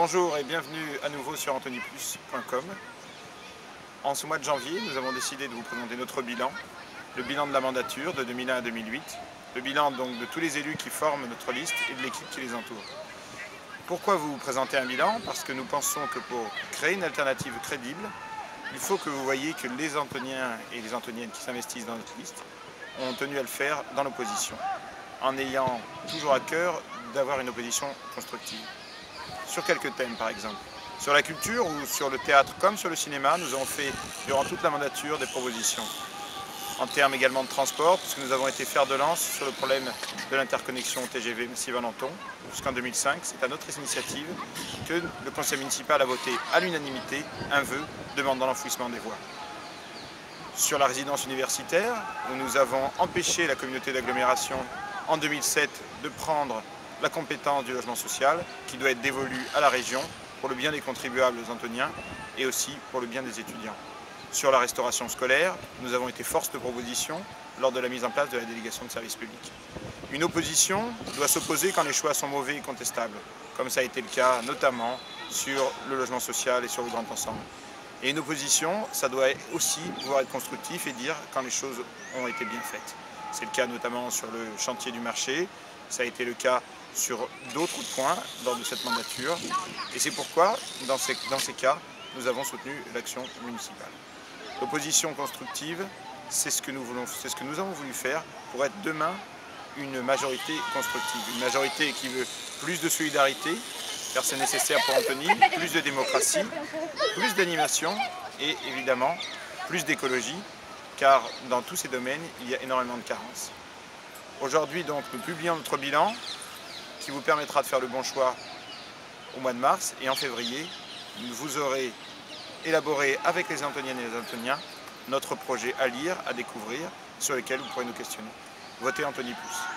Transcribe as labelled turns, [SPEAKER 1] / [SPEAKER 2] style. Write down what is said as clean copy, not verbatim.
[SPEAKER 1] Bonjour et bienvenue à nouveau sur antonyplus.com. En ce mois de janvier, nous avons décidé de vous présenter notre bilan, le bilan de la mandature de 2001 à 2008, le bilan donc de tous les élus qui forment notre liste et de l'équipe qui les entoure. Pourquoi vous présenter un bilan? Parce que nous pensons que pour créer une alternative crédible, il faut que vous voyez que les Antoniens et les Antoniennes qui s'investissent dans notre liste ont tenu à le faire dans l'opposition, en ayant toujours à cœur d'avoir une opposition constructive. Sur quelques thèmes par exemple. Sur la culture ou sur le théâtre comme sur le cinéma, nous avons fait durant toute la mandature des propositions. En termes également de transport, puisque nous avons été fer de lance sur le problème de l'interconnexion TGV Massy-Valenton, puisqu'en 2005, c'est à notre initiative que le conseil municipal a voté à l'unanimité un vœu demandant l'enfouissement des voies. Sur la résidence universitaire, où nous avons empêché la communauté d'agglomération en 2007 de prendre la compétence du logement social qui doit être dévolue à la région pour le bien des contribuables antoniens et aussi pour le bien des étudiants. Sur la restauration scolaire, nous avons été force de proposition lors de la mise en place de la délégation de services publics. Une opposition doit s'opposer quand les choix sont mauvais et contestables, comme ça a été le cas notamment sur le logement social et sur le grand ensemble. Et une opposition, ça doit aussi pouvoir être constructif et dire quand les choses ont été bien faites. C'est le cas notamment sur le chantier du marché, ça a été le cas sur d'autres points lors de cette mandature. Et c'est pourquoi, dans ces cas, nous avons soutenu l'action municipale. L'opposition constructive, c'est ce que nous avons voulu faire pour être demain une majorité constructive. Une majorité qui veut plus de solidarité, car c'est nécessaire pour Antony, plus de démocratie, plus d'animation et évidemment plus d'écologie, car dans tous ces domaines, il y a énormément de carences. Aujourd'hui, donc, nous publions notre bilan qui vous permettra de faire le bon choix au mois de mars. Et en février, vous aurez élaboré avec les Antoniennes et les Antoniens notre projet à lire, à découvrir, sur lequel vous pourrez nous questionner. Votez Antony Plus.